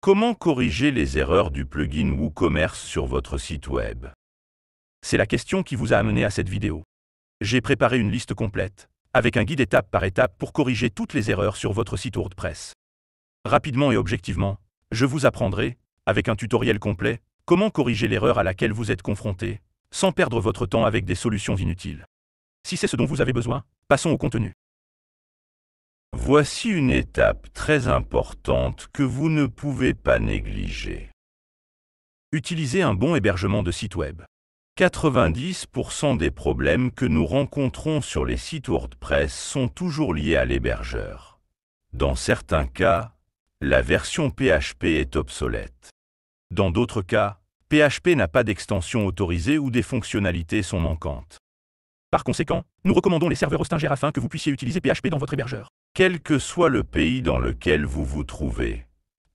Comment corriger les erreurs du plugin WooCommerce sur votre site web? C'est la question qui vous a amené à cette vidéo. J'ai préparé une liste complète, avec un guide étape par étape pour corriger toutes les erreurs sur votre site WordPress. Rapidement et objectivement, je vous apprendrai, avec un tutoriel complet, comment corriger l'erreur à laquelle vous êtes confronté, sans perdre votre temps avec des solutions inutiles. Si c'est ce dont vous avez besoin, passons au contenu. Voici une étape très importante que vous ne pouvez pas négliger. Utilisez un bon hébergement de site web. 90% des problèmes que nous rencontrons sur les sites WordPress sont toujours liés à l'hébergeur. Dans certains cas, la version PHP est obsolète. Dans d'autres cas, PHP n'a pas d'extension autorisée ou des fonctionnalités sont manquantes. Par conséquent, nous recommandons les serveurs Hostinger afin que vous puissiez utiliser PHP dans votre hébergeur. Quel que soit le pays dans lequel vous vous trouvez,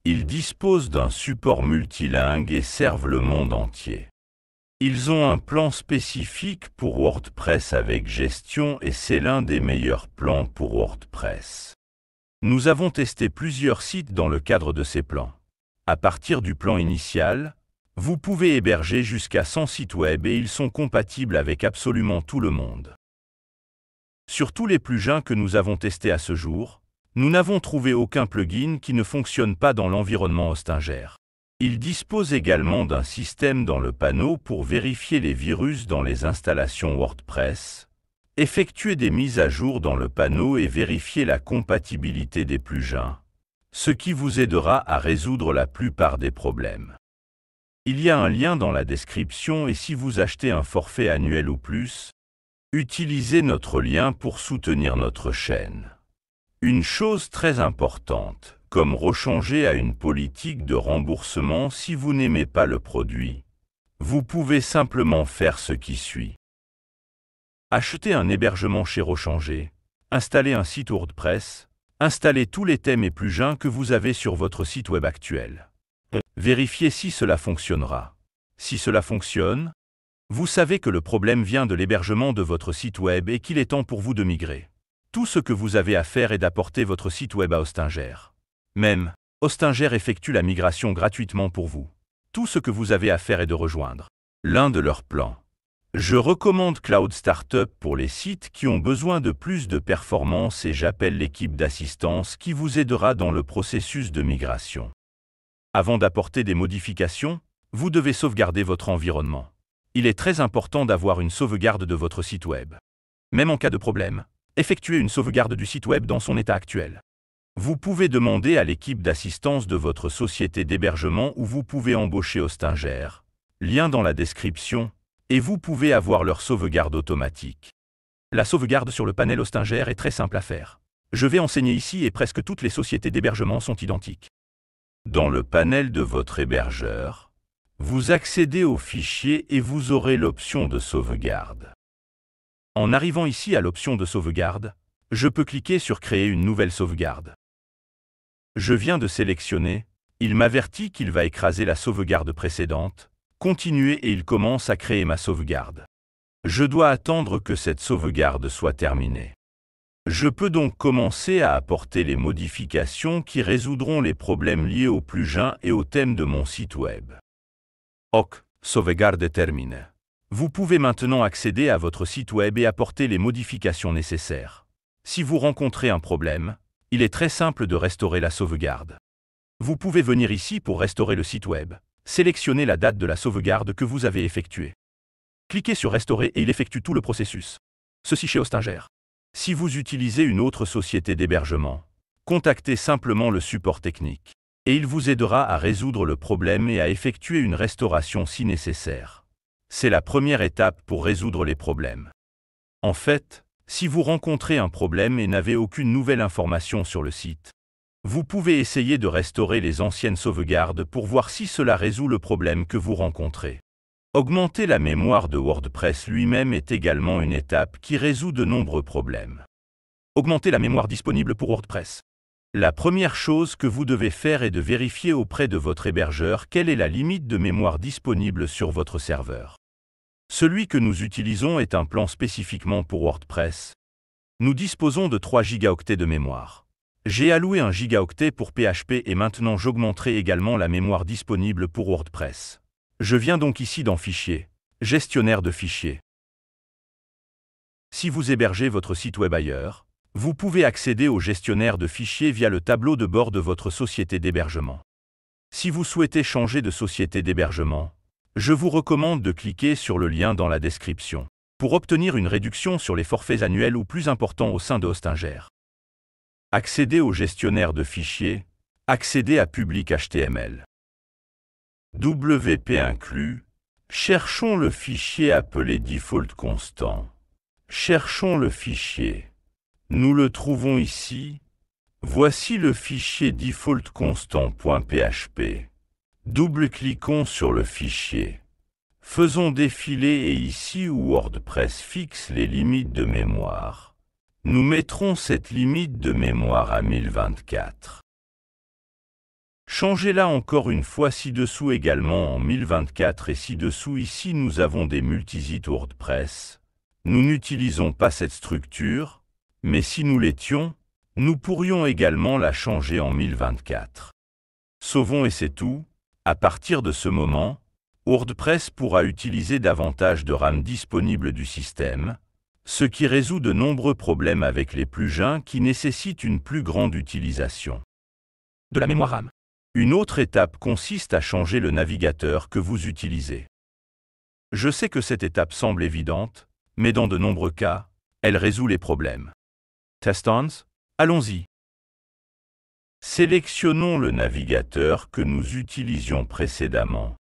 ils disposent d'un support multilingue et servent le monde entier. Ils ont un plan spécifique pour WordPress avec gestion et c'est l'un des meilleurs plans pour WordPress. Nous avons testé plusieurs sites dans le cadre de ces plans. À partir du plan initial, vous pouvez héberger jusqu'à 100 sites web et ils sont compatibles avec absolument tout le monde. Sur tous les plugins que nous avons testés à ce jour, nous n'avons trouvé aucun plugin qui ne fonctionne pas dans l'environnement Hostinger. Il dispose également d'un système dans le panneau pour vérifier les virus dans les installations WordPress, effectuer des mises à jour dans le panneau et vérifier la compatibilité des plugins, ce qui vous aidera à résoudre la plupart des problèmes. Il y a un lien dans la description et si vous achetez un forfait annuel ou plus, utilisez notre lien pour soutenir notre chaîne. Une chose très importante, comme rechanger à une politique de remboursement si vous n'aimez pas le produit, vous pouvez simplement faire ce qui suit. Acheter un hébergement chez Rechanger, installer un site WordPress, installer tous les thèmes et plugins que vous avez sur votre site web actuel. Vérifiez si cela fonctionnera. Si cela fonctionne, vous savez que le problème vient de l'hébergement de votre site web et qu'il est temps pour vous de migrer. Tout ce que vous avez à faire est d'apporter votre site web à Hostinger. Même, Hostinger effectue la migration gratuitement pour vous. Tout ce que vous avez à faire est de rejoindre l'un de leurs plans. Je recommande Cloud Startup pour les sites qui ont besoin de plus de performance et j'appelle l'équipe d'assistance qui vous aidera dans le processus de migration. Avant d'apporter des modifications, vous devez sauvegarder votre environnement. Il est très important d'avoir une sauvegarde de votre site web. Même en cas de problème, effectuez une sauvegarde du site web dans son état actuel. Vous pouvez demander à l'équipe d'assistance de votre société d'hébergement ou vous pouvez embaucher Hostinger, lien dans la description, et vous pouvez avoir leur sauvegarde automatique. La sauvegarde sur le panel Hostinger est très simple à faire. Je vais enseigner ici et presque toutes les sociétés d'hébergement sont identiques. Dans le panel de votre hébergeur, vous accédez au fichier et vous aurez l'option de sauvegarde. En arrivant ici à l'option de sauvegarde, je peux cliquer sur Créer une nouvelle sauvegarde. Je viens de sélectionner, il m'avertit qu'il va écraser la sauvegarde précédente, continuer et il commence à créer ma sauvegarde. Je dois attendre que cette sauvegarde soit terminée. Je peux donc commencer à apporter les modifications qui résoudront les problèmes liés au plugin et au thème de mon site web. OK, sauvegarde terminée. Vous pouvez maintenant accéder à votre site web et apporter les modifications nécessaires. Si vous rencontrez un problème, il est très simple de restaurer la sauvegarde. Vous pouvez venir ici pour restaurer le site web. Sélectionnez la date de la sauvegarde que vous avez effectuée. Cliquez sur Restaurer et il effectue tout le processus. Ceci chez Hostinger. Si vous utilisez une autre société d'hébergement, contactez simplement le support technique et il vous aidera à résoudre le problème et à effectuer une restauration si nécessaire. C'est la première étape pour résoudre les problèmes. En fait, si vous rencontrez un problème et n'avez aucune nouvelle information sur le site, vous pouvez essayer de restaurer les anciennes sauvegardes pour voir si cela résout le problème que vous rencontrez. Augmenter la mémoire de WordPress lui-même est également une étape qui résout de nombreux problèmes. Augmenter la mémoire disponible pour WordPress. La première chose que vous devez faire est de vérifier auprès de votre hébergeur quelle est la limite de mémoire disponible sur votre serveur. Celui que nous utilisons est un plan spécifiquement pour WordPress. Nous disposons de 3 gigaoctets de mémoire. J'ai alloué 1 gigaoctet pour PHP et maintenant j'augmenterai également la mémoire disponible pour WordPress. Je viens donc ici dans Fichier, Gestionnaire de fichiers. Si vous hébergez votre site web ailleurs, vous pouvez accéder au gestionnaire de fichiers via le tableau de bord de votre société d'hébergement. Si vous souhaitez changer de société d'hébergement, je vous recommande de cliquer sur le lien dans la description pour obtenir une réduction sur les forfaits annuels ou plus importants au sein de Hostinger. Accéder au gestionnaire de fichiers, accéder à Public HTML. WP inclus, cherchons le fichier appelé default constant. Cherchons le fichier. Nous le trouvons ici. Voici le fichier default constant.php. Double-cliquons sur le fichier. Faisons défiler et ici où WordPress fixe les limites de mémoire. Nous mettrons cette limite de mémoire à 1024. Changez-la encore une fois ci-dessous également en 1024 et ci-dessous ici nous avons des multisites WordPress. Nous n'utilisons pas cette structure, mais si nous l'étions, nous pourrions également la changer en 1024. Sauvons et c'est tout. À partir de ce moment, WordPress pourra utiliser davantage de RAM disponible du système, ce qui résout de nombreux problèmes avec les plugins qui nécessitent une plus grande utilisation de la mémoire RAM. Une autre étape consiste à changer le navigateur que vous utilisez. Je sais que cette étape semble évidente, mais dans de nombreux cas, elle résout les problèmes. Testons, allons-y. Sélectionnons le navigateur que nous utilisions précédemment.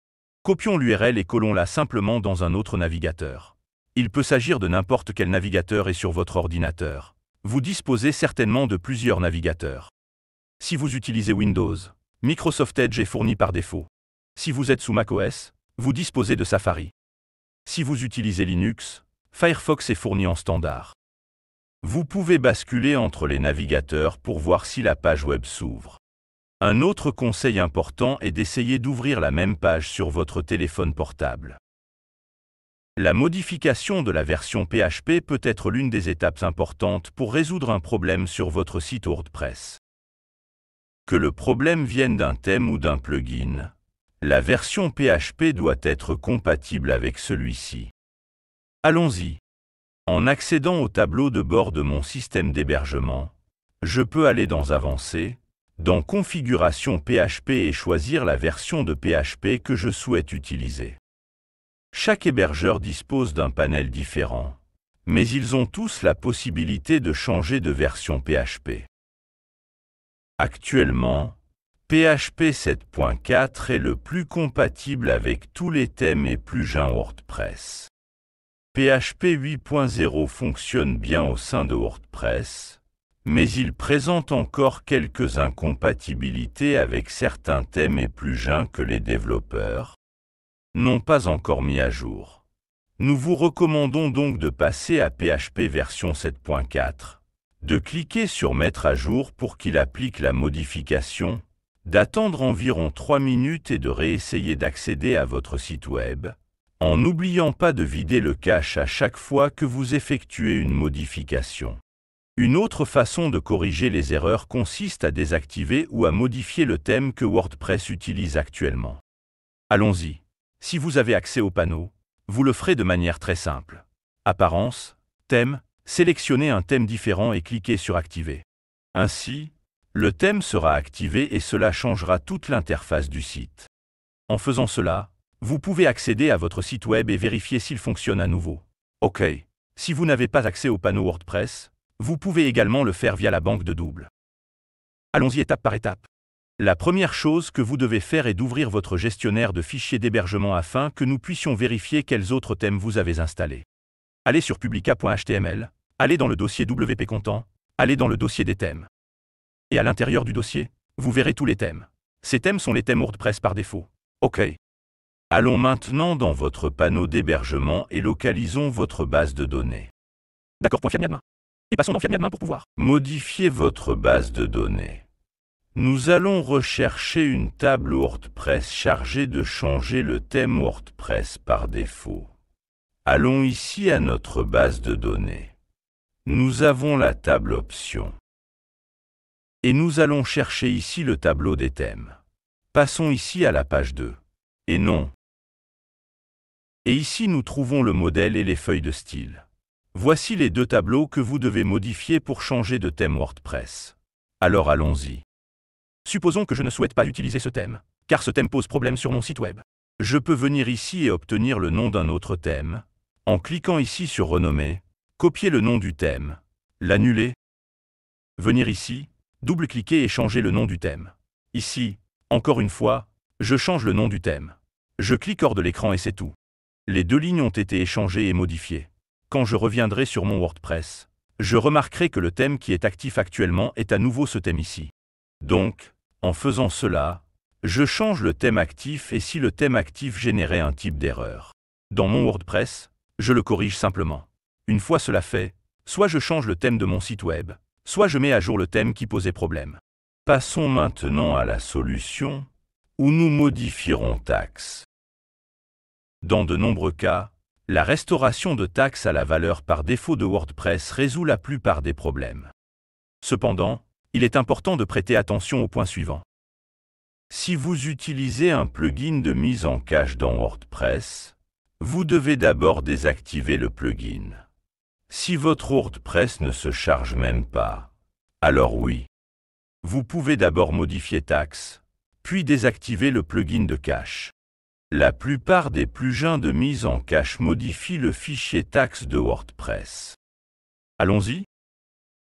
Copions l'URL et collons-la simplement dans un autre navigateur. Il peut s'agir de n'importe quel navigateur et sur votre ordinateur. Vous disposez certainement de plusieurs navigateurs. Si vous utilisez Windows, Microsoft Edge est fourni par défaut. Si vous êtes sous macOS, vous disposez de Safari. Si vous utilisez Linux, Firefox est fourni en standard. Vous pouvez basculer entre les navigateurs pour voir si la page web s'ouvre. Un autre conseil important est d'essayer d'ouvrir la même page sur votre téléphone portable. La modification de la version PHP peut être l'une des étapes importantes pour résoudre un problème sur votre site WordPress. Que le problème vienne d'un thème ou d'un plugin, la version PHP doit être compatible avec celui-ci. Allons-y. En accédant au tableau de bord de mon système d'hébergement, je peux aller dans Avancées, dans Configuration PHP et choisir la version de PHP que je souhaite utiliser. Chaque hébergeur dispose d'un panel différent, mais ils ont tous la possibilité de changer de version PHP. Actuellement, PHP 7.4 est le plus compatible avec tous les thèmes et plugins WordPress. PHP 8.0 fonctionne bien au sein de WordPress, mais il présente encore quelques incompatibilités avec certains thèmes et plugins que les développeurs n'ont pas encore mis à jour. Nous vous recommandons donc de passer à PHP version 7.4, de cliquer sur Mettre à jour pour qu'il applique la modification, d'attendre environ 3 minutes et de réessayer d'accéder à votre site web, en n'oubliant pas de vider le cache à chaque fois que vous effectuez une modification. Une autre façon de corriger les erreurs consiste à désactiver ou à modifier le thème que WordPress utilise actuellement. Allons-y. Si vous avez accès au panneau, vous le ferez de manière très simple. Apparence, thème, sélectionnez un thème différent et cliquez sur Activer. Ainsi, le thème sera activé et cela changera toute l'interface du site. En faisant cela, vous pouvez accéder à votre site web et vérifier s'il fonctionne à nouveau. OK. Si vous n'avez pas accès au panneau WordPress, vous pouvez également le faire via la banque de double. Allons-y étape par étape. La première chose que vous devez faire est d'ouvrir votre gestionnaire de fichiers d'hébergement afin que nous puissions vérifier quels autres thèmes vous avez installés. Allez sur publica.html, allez dans le dossier WP Content, allez dans le dossier des thèmes. Et à l'intérieur du dossier, vous verrez tous les thèmes. Ces thèmes sont les thèmes WordPress par défaut. OK. Allons maintenant dans votre panneau d'hébergement et localisons votre base de données. D'accord, .fiadmin. Et passons dans Fiadmin pour pouvoir modifier votre base de données. Nous allons rechercher une table WordPress chargée de changer le thème WordPress par défaut. Allons ici à notre base de données. Nous avons la table Options. Et nous allons chercher ici le tableau des thèmes. Passons ici à la page 2. Et non. Et ici nous trouvons le modèle et les feuilles de style. Voici les deux tableaux que vous devez modifier pour changer de thème WordPress. Alors allons-y. Supposons que je ne souhaite pas utiliser ce thème, car ce thème pose problème sur mon site web. Je peux venir ici et obtenir le nom d'un autre thème, en cliquant ici sur Renommer, copier le nom du thème, l'annuler, venir ici, double-cliquer et changer le nom du thème. Ici, encore une fois, je change le nom du thème. Je clique hors de l'écran et c'est tout. Les deux lignes ont été échangées et modifiées. Quand je reviendrai sur mon WordPress, je remarquerai que le thème qui est actif actuellement est à nouveau ce thème ici. Donc, en faisant cela, je change le thème actif et si le thème actif générait un type d'erreur. Dans mon WordPress, je le corrige simplement. Une fois cela fait, soit je change le thème de mon site web, soit je mets à jour le thème qui posait problème. Passons maintenant à la solution, où nous modifierons taxe. Dans de nombreux cas, la restauration de taxe à la valeur par défaut de WordPress résout la plupart des problèmes. Cependant, il est important de prêter attention au point suivant. Si vous utilisez un plugin de mise en cache dans WordPress, vous devez d'abord désactiver le plugin. Si votre WordPress ne se charge même pas, alors oui. Vous pouvez d'abord modifier taxe, puis désactiver le plugin de cache. La plupart des plugins de mise en cache modifient le fichier taxe de WordPress. Allons-y.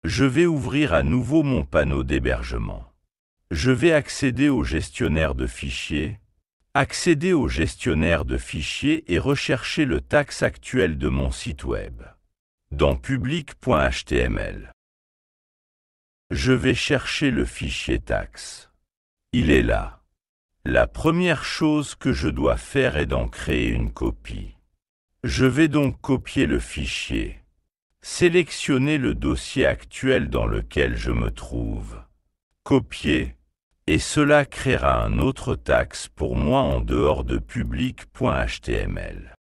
Je vais ouvrir à nouveau mon panneau d'hébergement. Je vais accéder au gestionnaire de fichiers, accéder au gestionnaire de fichiers et rechercher le taxe actuel de mon site web, dans public.html. Je vais chercher le fichier taxe. Il est là. La première chose que je dois faire est d'en créer une copie. Je vais donc copier le fichier, sélectionner le dossier actuel dans lequel je me trouve, copier, et cela créera un autre taxe pour moi en dehors de public.html.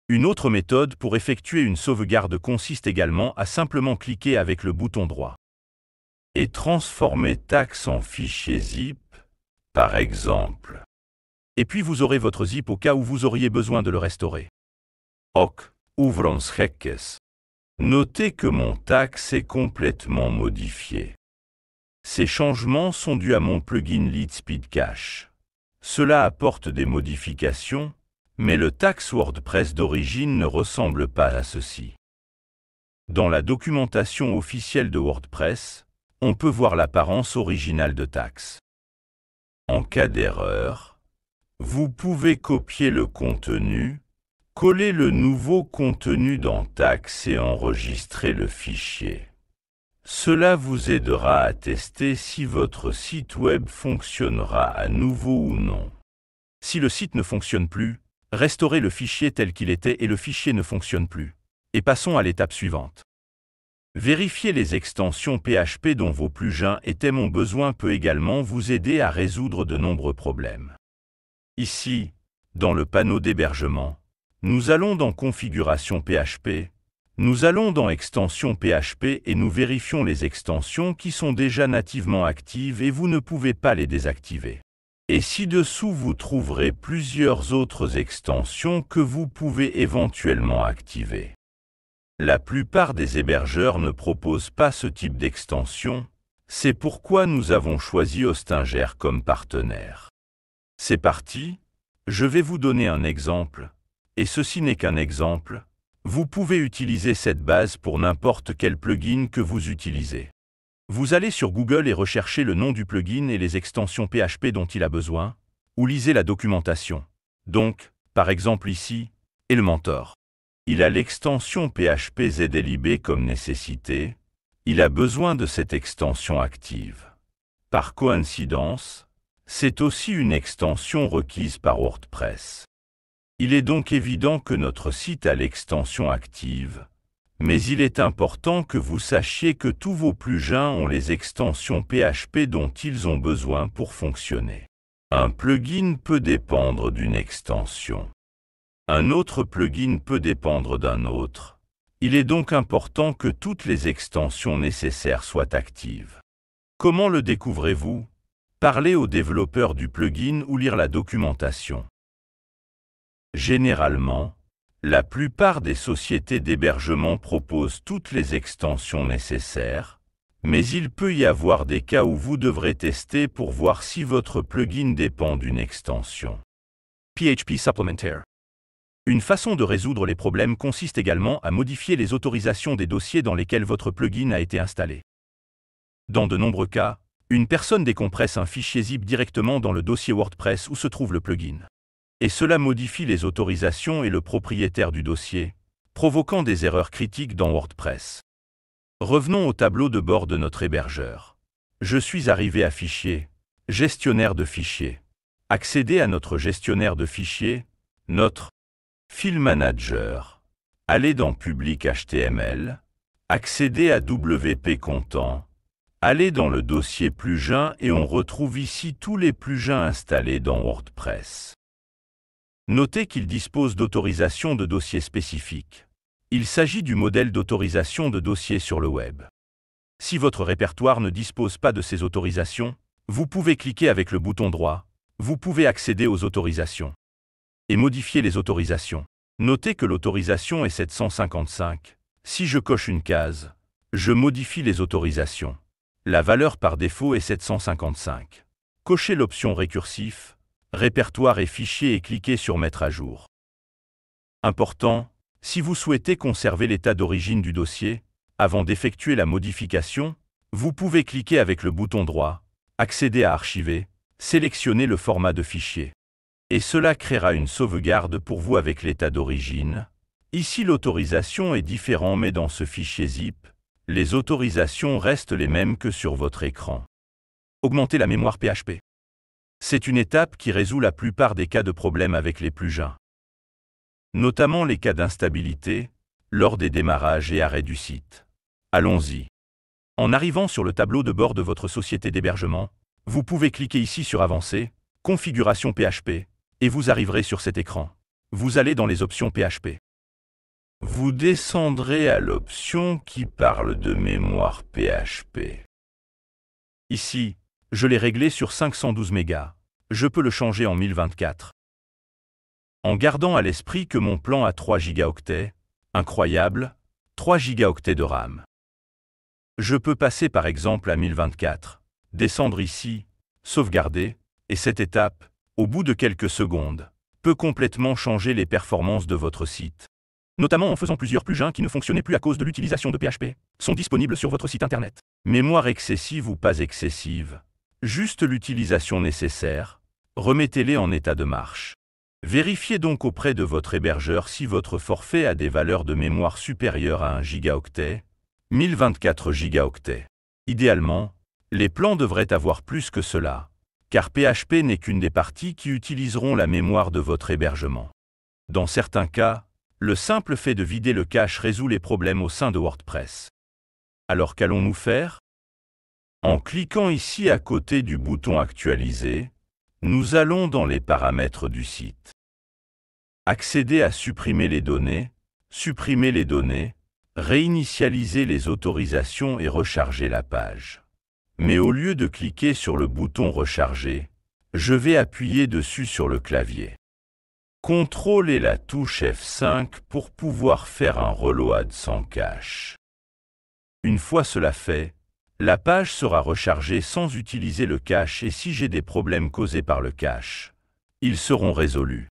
Une autre méthode pour effectuer une sauvegarde consiste également à simplement cliquer avec le bouton droit et transformer taxe en fichier zip, par exemple. Et puis vous aurez votre zip au cas où vous auriez besoin de le restaurer. Ok, ouvrons Heckes. Notez que mon taxe est complètement modifié. Ces changements sont dus à mon plugin LeadSpeed Cache. Cela apporte des modifications, mais le taxe WordPress d'origine ne ressemble pas à ceci. Dans la documentation officielle de WordPress, on peut voir l'apparence originale de taxe. En cas d'erreur, vous pouvez copier le contenu, coller le nouveau contenu dans taxe et enregistrer le fichier. Cela vous aidera à tester si votre site web fonctionnera à nouveau ou non. Si le site ne fonctionne plus, restaurez le fichier tel qu'il était et le fichier ne fonctionne plus. Et passons à l'étape suivante. Vérifier les extensions PHP dont vos plugins étaient mon besoin peut également vous aider à résoudre de nombreux problèmes. Ici, dans le panneau d'hébergement, nous allons dans Configuration PHP, nous allons dans Extensions PHP et nous vérifions les extensions qui sont déjà nativement actives et vous ne pouvez pas les désactiver. Et ci-dessous vous trouverez plusieurs autres extensions que vous pouvez éventuellement activer. La plupart des hébergeurs ne proposent pas ce type d'extension, c'est pourquoi nous avons choisi Hostinger comme partenaire. C'est parti, je vais vous donner un exemple, et ceci n'est qu'un exemple, vous pouvez utiliser cette base pour n'importe quel plugin que vous utilisez. Vous allez sur Google et recherchez le nom du plugin et les extensions PHP dont il a besoin, ou lisez la documentation. Donc, par exemple ici, Elementor. Il a l'extension PHP ZLIB comme nécessité, il a besoin de cette extension active. Par coïncidence, c'est aussi une extension requise par WordPress. Il est donc évident que notre site a l'extension active, mais il est important que vous sachiez que tous vos plugins ont les extensions PHP dont ils ont besoin pour fonctionner. Un plugin peut dépendre d'une extension. Un autre plugin peut dépendre d'un autre. Il est donc important que toutes les extensions nécessaires soient actives. Comment le découvrez-vous? Parlez au développeur du plugin ou lire la documentation. Généralement, la plupart des sociétés d'hébergement proposent toutes les extensions nécessaires, mais il peut y avoir des cas où vous devrez tester pour voir si votre plugin dépend d'une extension. PHP Supplementaire. Une façon de résoudre les problèmes consiste également à modifier les autorisations des dossiers dans lesquels votre plugin a été installé. Dans de nombreux cas, une personne décompresse un fichier zip directement dans le dossier WordPress où se trouve le plugin. Et cela modifie les autorisations et le propriétaire du dossier, provoquant des erreurs critiques dans WordPress. Revenons au tableau de bord de notre hébergeur. Je suis arrivé à Fichier, Gestionnaire de fichiers. Accédez à notre gestionnaire de fichiers, notre File Manager. Allez dans Public HTML. Accédez à WP Content. Allez dans le dossier plugin et on retrouve ici tous les plugins installés dans WordPress. Notez qu'il dispose d'autorisations de dossiers spécifiques. Il s'agit du modèle d'autorisation de dossiers sur le web. Si votre répertoire ne dispose pas de ces autorisations, vous pouvez cliquer avec le bouton droit. Vous pouvez accéder aux autorisations et modifier les autorisations. Notez que l'autorisation est 755. Si je coche une case, je modifie les autorisations. La valeur par défaut est 755. Cochez l'option récursif, répertoire et fichiers et cliquez sur Mettre à jour. Important, si vous souhaitez conserver l'état d'origine du dossier, avant d'effectuer la modification, vous pouvez cliquer avec le bouton droit, accéder à Archiver, sélectionner le format de fichier. Et cela créera une sauvegarde pour vous avec l'état d'origine. Ici l'autorisation est différente mais dans ce fichier zip, les autorisations restent les mêmes que sur votre écran. Augmenter la mémoire PHP. C'est une étape qui résout la plupart des cas de problèmes avec les plugins. Notamment les cas d'instabilité, lors des démarrages et arrêts du site. Allons-y. En arrivant sur le tableau de bord de votre société d'hébergement, vous pouvez cliquer ici sur Avancer, Configuration PHP, et vous arriverez sur cet écran. Vous allez dans les options PHP. Vous descendrez à l'option qui parle de mémoire PHP. Ici, je l'ai réglé sur 512 mégas. Je peux le changer en 1024. En gardant à l'esprit que mon plan a 3 gigaoctets, incroyable, 3 gigaoctets de RAM. Je peux passer par exemple à 1024, descendre ici, sauvegarder, et cette étape, au bout de quelques secondes, peut complètement changer les performances de votre site. Notamment en faisant plusieurs plugins qui ne fonctionnaient plus à cause de l'utilisation de PHP, sont disponibles sur votre site internet. Mémoire excessive ou pas excessive, juste l'utilisation nécessaire, remettez-les en état de marche. Vérifiez donc auprès de votre hébergeur si votre forfait a des valeurs de mémoire supérieures à 1 gigaoctet, 1024 gigaoctets. Idéalement, les plans devraient avoir plus que cela, car PHP n'est qu'une des parties qui utiliseront la mémoire de votre hébergement. Dans certains cas, le simple fait de vider le cache résout les problèmes au sein de WordPress. Alors qu'allons-nous faire? En cliquant ici à côté du bouton Actualiser, nous allons dans les paramètres du site. Accéder à supprimer les données, réinitialiser les autorisations et recharger la page. Mais au lieu de cliquer sur le bouton Recharger, je vais appuyer dessus sur le clavier. CTRL et la touche F5 pour pouvoir faire un reload sans cache. Une fois cela fait, la page sera rechargée sans utiliser le cache et si j'ai des problèmes causés par le cache, ils seront résolus.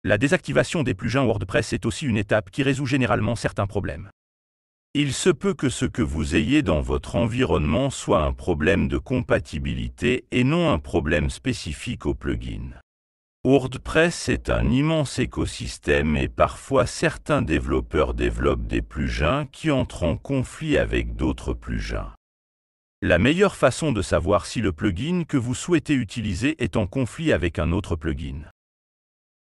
La désactivation des plugins WordPress est aussi une étape qui résout généralement certains problèmes. Il se peut que ce que vous ayez dans votre environnement soit un problème de compatibilité et non un problème spécifique au plugin. WordPress est un immense écosystème et parfois certains développeurs développent des plugins qui entrent en conflit avec d'autres plugins. La meilleure façon de savoir si le plugin que vous souhaitez utiliser est en conflit avec un autre plugin.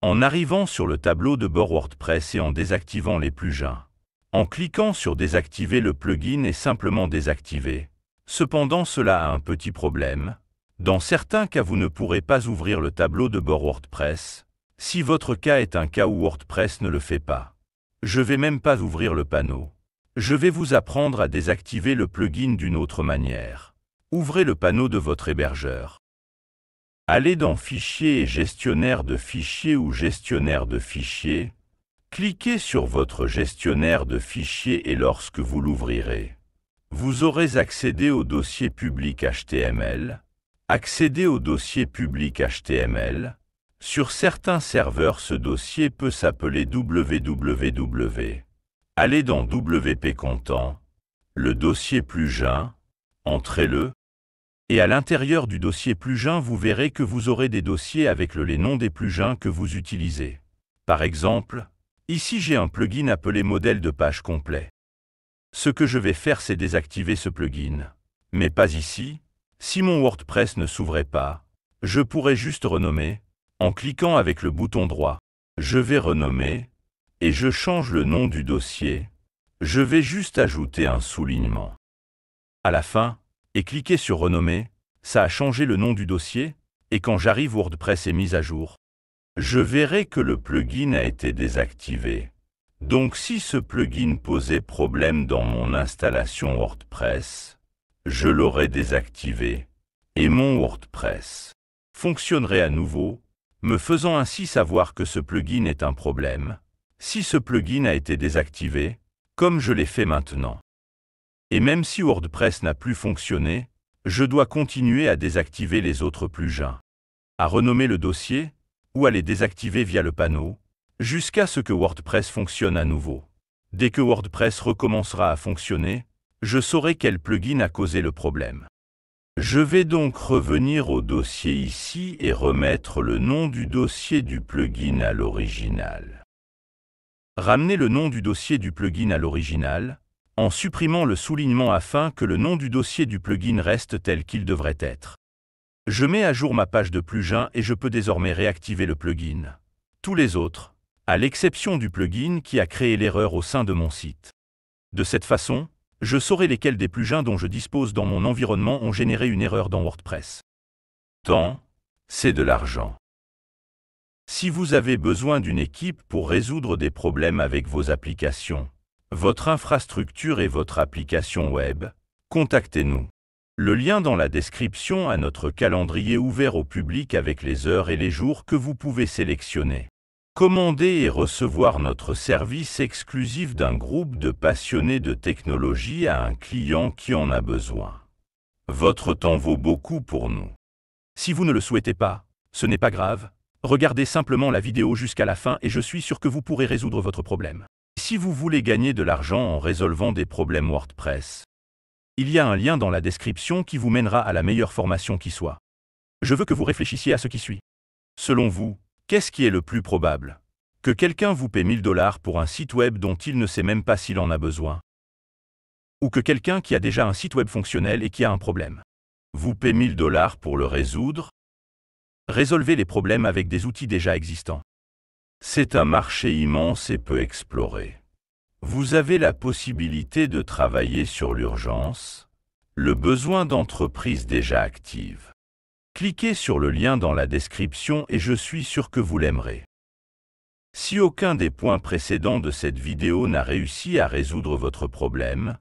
En arrivant sur le tableau de bord WordPress et en désactivant les plugins. En cliquant sur Désactiver le plugin et simplement désactiver. Cependant, cela a un petit problème. Dans certains cas, vous ne pourrez pas ouvrir le tableau de bord WordPress, si votre cas est un cas où WordPress ne le fait pas. Je ne vais même pas ouvrir le panneau. Je vais vous apprendre à désactiver le plugin d'une autre manière. Ouvrez le panneau de votre hébergeur. Allez dans Fichiers et Gestionnaire de fichiers ou Gestionnaire de fichiers. Cliquez sur votre gestionnaire de fichiers et lorsque vous l'ouvrirez, vous aurez accédé au dossier public HTML. Accédez au dossier public HTML. Sur certains serveurs, ce dossier peut s'appeler www. Allez dans WP Content, le dossier plugin, entrez-le, et à l'intérieur du dossier plugin, vous verrez que vous aurez des dossiers avec les noms des plugins que vous utilisez. Par exemple, ici j'ai un plugin appelé modèle de page complet. Ce que je vais faire, c'est désactiver ce plugin. Mais pas ici. Si mon WordPress ne s'ouvrait pas, je pourrais juste renommer, en cliquant avec le bouton droit. Je vais renommer, et je change le nom du dossier. Je vais juste ajouter un soulignement à la fin, et cliquer sur renommer, ça a changé le nom du dossier, et quand j'arrive, WordPress est mis à jour. Je verrai que le plugin a été désactivé. Donc si ce plugin posait problème dans mon installation WordPress, je l'aurais désactivé, et mon WordPress fonctionnerait à nouveau, me faisant ainsi savoir que ce plugin est un problème, si ce plugin a été désactivé, comme je l'ai fait maintenant. Et même si WordPress n'a plus fonctionné, je dois continuer à désactiver les autres plugins, à renommer le dossier, ou à les désactiver via le panneau, jusqu'à ce que WordPress fonctionne à nouveau. Dès que WordPress recommencera à fonctionner, je saurai quel plugin a causé le problème. Je vais donc revenir au dossier ici et remettre le nom du dossier du plugin à l'original. Ramenez le nom du dossier du plugin à l'original, en supprimant le soulignement afin que le nom du dossier du plugin reste tel qu'il devrait être. Je mets à jour ma page de plugin et je peux désormais réactiver le plugin. Tous les autres, à l'exception du plugin qui a créé l'erreur au sein de mon site. De cette façon, je saurai lesquels des plugins dont je dispose dans mon environnement ont généré une erreur dans WordPress. Temps, c'est de l'argent. Si vous avez besoin d'une équipe pour résoudre des problèmes avec vos applications, votre infrastructure et votre application web, contactez-nous. Le lien dans la description à notre calendrier ouvert au public avec les heures et les jours que vous pouvez sélectionner. Commandez et recevoir notre service exclusif d'un groupe de passionnés de technologie à un client qui en a besoin. Votre temps vaut beaucoup pour nous. Si vous ne le souhaitez pas, ce n'est pas grave. Regardez simplement la vidéo jusqu'à la fin et je suis sûr que vous pourrez résoudre votre problème. Si vous voulez gagner de l'argent en résolvant des problèmes WordPress, il y a un lien dans la description qui vous mènera à la meilleure formation qui soit. Je veux que vous réfléchissiez à ce qui suit. Selon vous, qu'est-ce qui est le plus probable? Que quelqu'un vous paie 1000 $ pour un site web dont il ne sait même pas s'il en a besoin? Ou que quelqu'un qui a déjà un site web fonctionnel et qui a un problème vous paie 1000 $ pour le résoudre? Résolvez les problèmes avec des outils déjà existants. C'est un marché immense et peu exploré. Vous avez la possibilité de travailler sur l'urgence, le besoin d'entreprises déjà actives. Cliquez sur le lien dans la description et je suis sûr que vous l'aimerez. Si aucun des points précédents de cette vidéo n'a réussi à résoudre votre problème,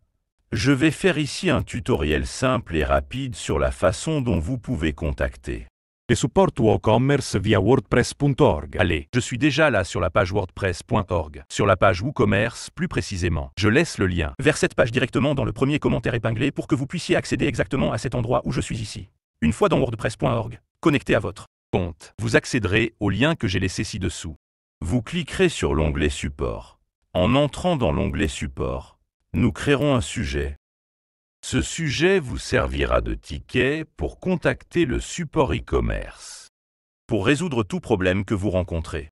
je vais faire ici un tutoriel simple et rapide sur la façon dont vous pouvez contacter le support WooCommerce via WordPress.org. Allez, je suis déjà là sur la page WordPress.org. Sur la page WooCommerce, plus précisément. Je laisse le lien vers cette page directement dans le premier commentaire épinglé pour que vous puissiez accéder exactement à cet endroit où je suis ici. Une fois dans WordPress.org, connecté à votre compte, vous accéderez au lien que j'ai laissé ci-dessous. Vous cliquerez sur l'onglet Support. En entrant dans l'onglet Support, nous créerons un sujet. Ce sujet vous servira de ticket pour contacter le support e-commerce. Pour résoudre tout problème que vous rencontrez.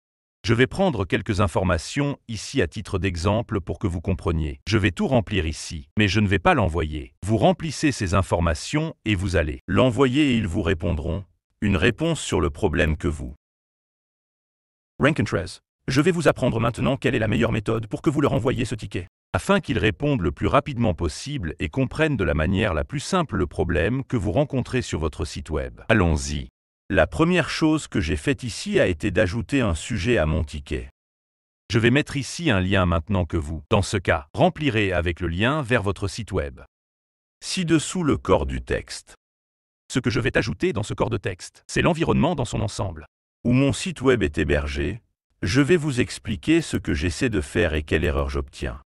Je vais prendre quelques informations ici à titre d'exemple pour que vous compreniez. Je vais tout remplir ici, mais je ne vais pas l'envoyer. Vous remplissez ces informations et vous allez l'envoyer et ils vous répondront une réponse sur le problème que vous. Rank and Trace. Je vais vous apprendre maintenant quelle est la meilleure méthode pour que vous leur envoyiez ce ticket, afin qu'ils répondent le plus rapidement possible et comprennent de la manière la plus simple le problème que vous rencontrez sur votre site web. Allons-y. La première chose que j'ai faite ici a été d'ajouter un sujet à mon ticket. Je vais mettre ici un lien maintenant que vous, dans ce cas, remplirez avec le lien vers votre site web. Ci-dessous le corps du texte. Ce que je vais ajouter dans ce corps de texte, c'est l'environnement dans son ensemble. Où mon site web est hébergé, je vais vous expliquer ce que j'essaie de faire et quelle erreur j'obtiens.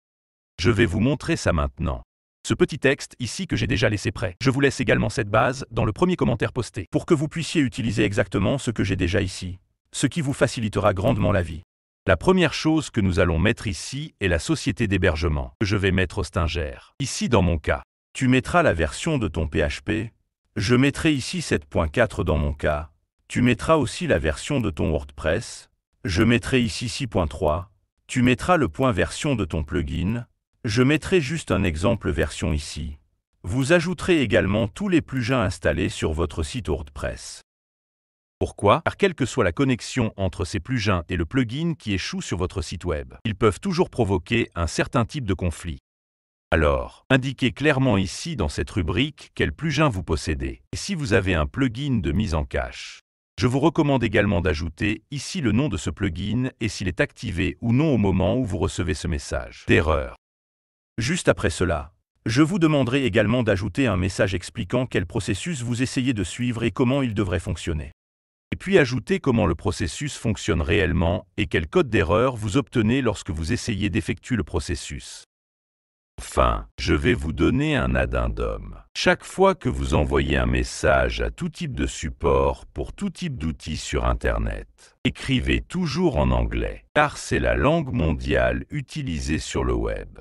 Je vais vous montrer ça maintenant. Ce petit texte ici que j'ai déjà laissé prêt. Je vous laisse également cette base dans le premier commentaire posté pour que vous puissiez utiliser exactement ce que j'ai déjà ici, ce qui vous facilitera grandement la vie. La première chose que nous allons mettre ici est la société d'hébergement que je vais mettre au Stinger. Ici dans mon cas, tu mettras la version de ton PHP. Je mettrai ici 7.4 dans mon cas. Tu mettras aussi la version de ton WordPress. Je mettrai ici 6.3. Tu mettras le point version de ton plugin. Je mettrai juste un exemple version ici. Vous ajouterez également tous les plugins installés sur votre site WordPress. Pourquoi? Car quelle que soit la connexion entre ces plugins et le plugin qui échoue sur votre site web, ils peuvent toujours provoquer un certain type de conflit. Alors, indiquez clairement ici dans cette rubrique quel plugin vous possédez et si vous avez un plugin de mise en cache. Je vous recommande également d'ajouter ici le nom de ce plugin et s'il est activé ou non au moment où vous recevez ce message d'erreur. Juste après cela, je vous demanderai également d'ajouter un message expliquant quel processus vous essayez de suivre et comment il devrait fonctionner. Et puis ajoutez comment le processus fonctionne réellement et quel code d'erreur vous obtenez lorsque vous essayez d'effectuer le processus. Enfin, je vais vous donner un addendum. Chaque fois que vous envoyez un message à tout type de support pour tout type d'outils sur Internet, écrivez toujours en anglais, car c'est la langue mondiale utilisée sur le web.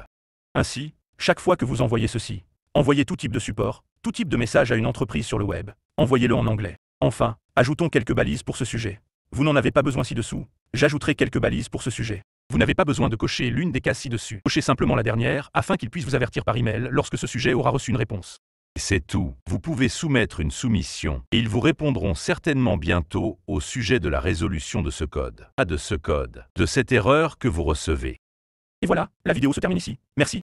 Ainsi, chaque fois que vous envoyez ceci, envoyez tout type de support, tout type de message à une entreprise sur le web, envoyez-le en anglais. Enfin, ajoutons quelques balises pour ce sujet. Vous n'en avez pas besoin ci-dessous. J'ajouterai quelques balises pour ce sujet. Vous n'avez pas besoin de cocher l'une des cases ci-dessus. Cochez simplement la dernière afin qu'il puisse vous avertir par email lorsque ce sujet aura reçu une réponse. C'est tout. Vous pouvez soumettre une soumission et ils vous répondront certainement bientôt au sujet de la résolution de ce code. Pas de ce code, de cette erreur que vous recevez. Et voilà, la vidéo se termine ici. Merci.